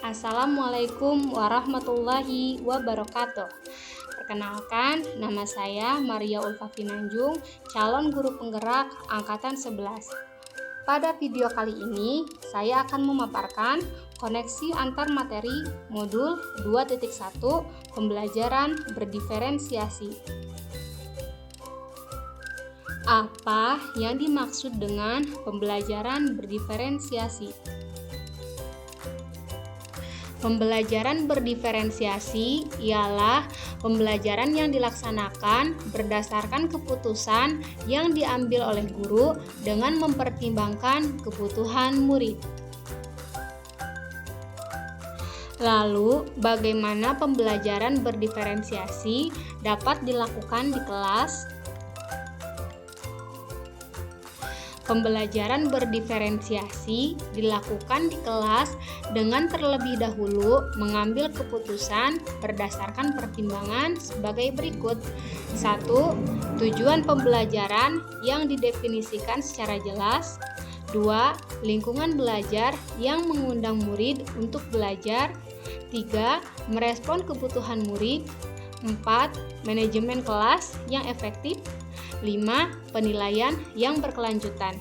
Assalamualaikum warahmatullahi wabarakatuh. Perkenalkan, nama saya Maria Ulfa Finanjung, calon guru penggerak angkatan 11. Pada video kali ini, saya akan memaparkan koneksi antar materi modul 2.1 pembelajaran berdiferensiasi. Apa yang dimaksud dengan pembelajaran berdiferensiasi? Pembelajaran berdiferensiasi ialah pembelajaran yang dilaksanakan berdasarkan keputusan yang diambil oleh guru dengan mempertimbangkan kebutuhan murid. Lalu, bagaimana pembelajaran berdiferensiasi dapat dilakukan di kelas? Pembelajaran berdiferensiasi dilakukan di kelas dengan terlebih dahulu mengambil keputusan berdasarkan pertimbangan sebagai berikut. 1. Tujuan pembelajaran yang didefinisikan secara jelas. 2. Lingkungan belajar yang mengundang murid untuk belajar. 3. Merespon kebutuhan murid. 4. Manajemen kelas yang efektif. 5. Penilaian yang berkelanjutan.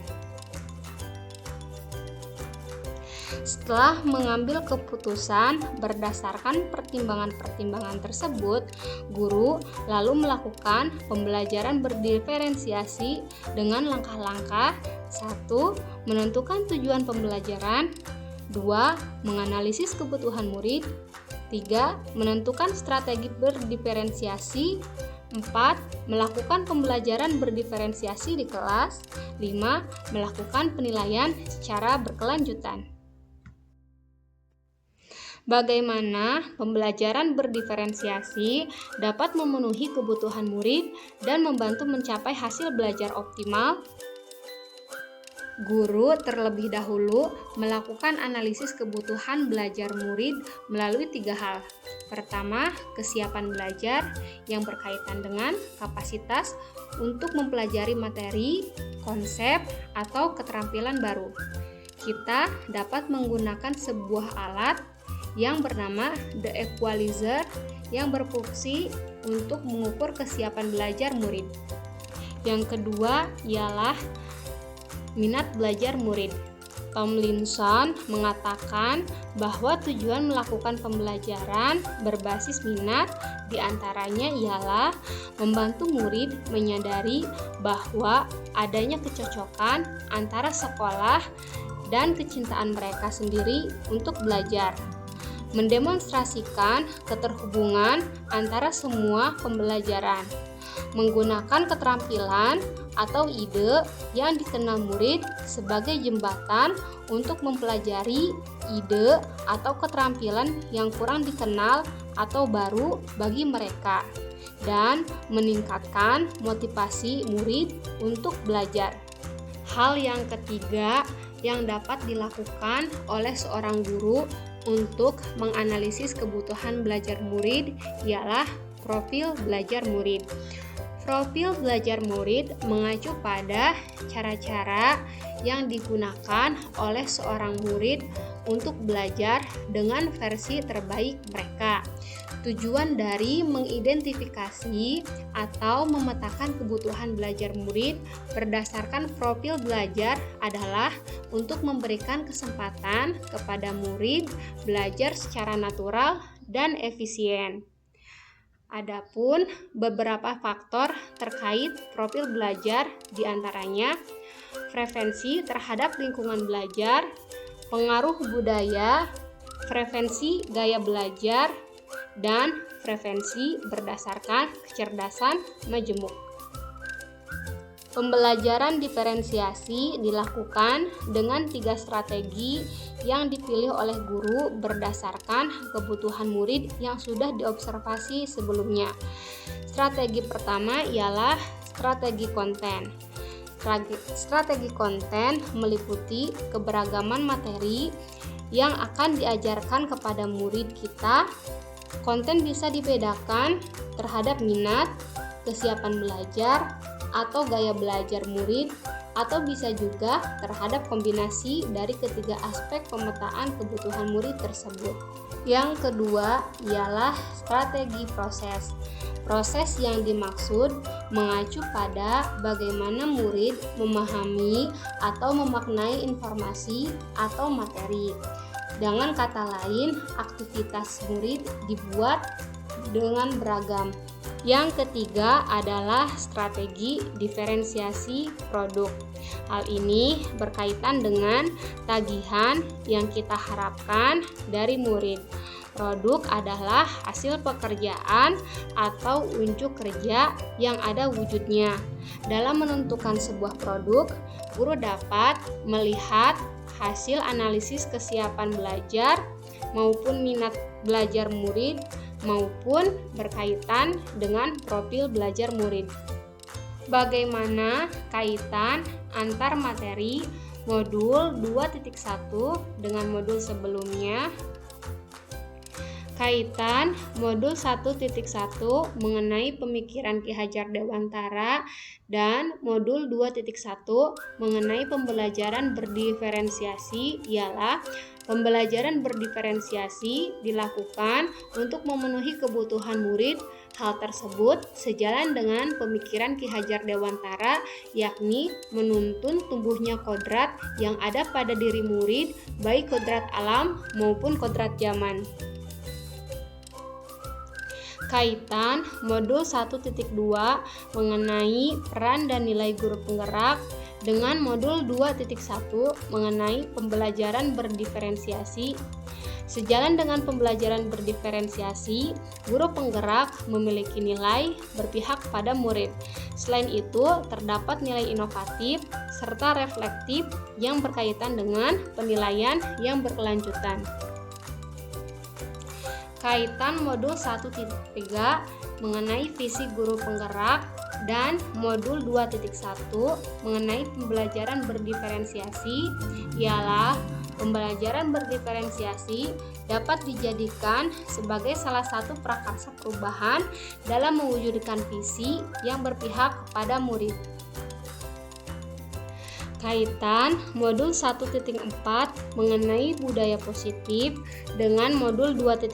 Setelah mengambil keputusan berdasarkan pertimbangan-pertimbangan tersebut, guru lalu melakukan pembelajaran berdiferensiasi dengan langkah-langkah. 1. Menentukan tujuan pembelajaran. 2. Menganalisis kebutuhan murid. 3. Menentukan strategi berdiferensiasi. 4. Melakukan pembelajaran berdiferensiasi di kelas. 5. Melakukan penilaian secara berkelanjutan. Bagaimana pembelajaran berdiferensiasi dapat memenuhi kebutuhan murid dan membantu mencapai hasil belajar optimal? Guru terlebih dahulu melakukan analisis kebutuhan belajar murid melalui 3 hal. Pertama, kesiapan belajar yang berkaitan dengan kapasitas untuk mempelajari materi, konsep, atau keterampilan baru. Kita dapat menggunakan sebuah alat yang bernama The Equalizer yang berfungsi untuk mengukur kesiapan belajar murid. Yang kedua ialah minat belajar murid. Tomlinson mengatakan bahwa tujuan melakukan pembelajaran berbasis minat diantaranya ialah membantu murid menyadari bahwa adanya kecocokan antara sekolah dan kecintaan mereka sendiri untuk belajar, mendemonstrasikan keterhubungan antara semua pembelajaran, menggunakan keterampilan atau ide yang dikenal murid sebagai jembatan untuk mempelajari ide atau keterampilan yang kurang dikenal atau baru bagi mereka, dan meningkatkan motivasi murid untuk belajar. Hal yang ketiga yang dapat dilakukan oleh seorang guru untuk menganalisis kebutuhan belajar murid ialah profil belajar murid. Profil belajar murid mengacu pada cara-cara yang digunakan oleh seorang murid untuk belajar dengan versi terbaik mereka. Tujuan dari mengidentifikasi atau memetakan kebutuhan belajar murid berdasarkan profil belajar adalah untuk memberikan kesempatan kepada murid belajar secara natural dan efisien. Adapun beberapa faktor terkait profil belajar diantaranya preferensi terhadap lingkungan belajar, pengaruh budaya, preferensi gaya belajar, dan preferensi berdasarkan kecerdasan majemuk. Pembelajaran diferensiasi dilakukan dengan 3 strategi yang dipilih oleh guru berdasarkan kebutuhan murid yang sudah diobservasi sebelumnya. Strategi pertama ialah strategi konten. Strategi konten meliputi keberagaman materi yang akan diajarkan kepada murid kita. Konten bisa dibedakan terhadap minat, kesiapan belajar, atau gaya belajar murid atau bisa juga terhadap kombinasi dari ketiga aspek pemetaan kebutuhan murid tersebut. Yang kedua ialah strategi proses. Proses yang dimaksud mengacu pada bagaimana murid memahami atau memaknai informasi atau materi. Dengan kata lain, aktivitas murid dibuat dengan beragam. Yang ketiga adalah strategi diferensiasi produk. Hal ini berkaitan dengan tagihan yang kita harapkan dari murid. Produk adalah hasil pekerjaan atau unjuk kerja yang ada wujudnya. Dalam menentukan sebuah produk, guru dapat melihat hasil analisis kesiapan belajar maupun minat belajar murid maupun berkaitan dengan profil belajar murid. Bagaimana kaitan antar materi modul 2.1 dengan modul sebelumnya? Kaitan modul 1.1 mengenai pemikiran Ki Hajar Dewantara dan modul 2.1 mengenai pembelajaran berdiferensiasi ialah pembelajaran berdiferensiasi dilakukan untuk memenuhi kebutuhan murid. Hal tersebut sejalan dengan pemikiran Ki Hajar Dewantara, yakni menuntun tumbuhnya kodrat yang ada pada diri murid, baik kodrat alam maupun kodrat zaman. Kaitan modul 1.2 mengenai peran dan nilai guru penggerak dengan modul 2.1 mengenai pembelajaran berdiferensiasi. Sejalan dengan pembelajaran berdiferensiasi, guru penggerak memiliki nilai berpihak pada murid. Selain itu, terdapat nilai inovatif serta reflektif yang berkaitan dengan penilaian yang berkelanjutan. Kaitan modul 1.3 mengenai visi guru penggerak dan modul 2.1 mengenai pembelajaran berdiferensiasi ialah pembelajaran berdiferensiasi dapat dijadikan sebagai salah satu prakarsa perubahan dalam mewujudkan visi yang berpihak kepada murid. Kaitan modul 1.4 mengenai budaya positif dengan modul 2.1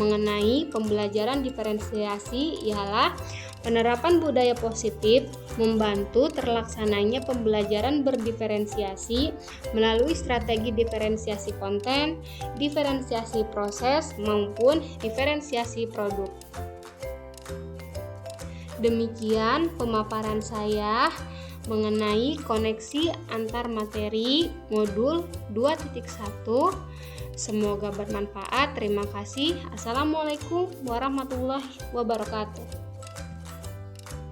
mengenai pembelajaran diferensiasi ialah penerapan budaya positif membantu terlaksananya pembelajaran berdiferensiasi melalui strategi diferensiasi konten, diferensiasi proses maupun diferensiasi produk. Demikian pemaparan saya mengenai koneksi antar materi modul 2.1. Semoga bermanfaat. Terima kasih. Assalamualaikum warahmatullahi wabarakatuh.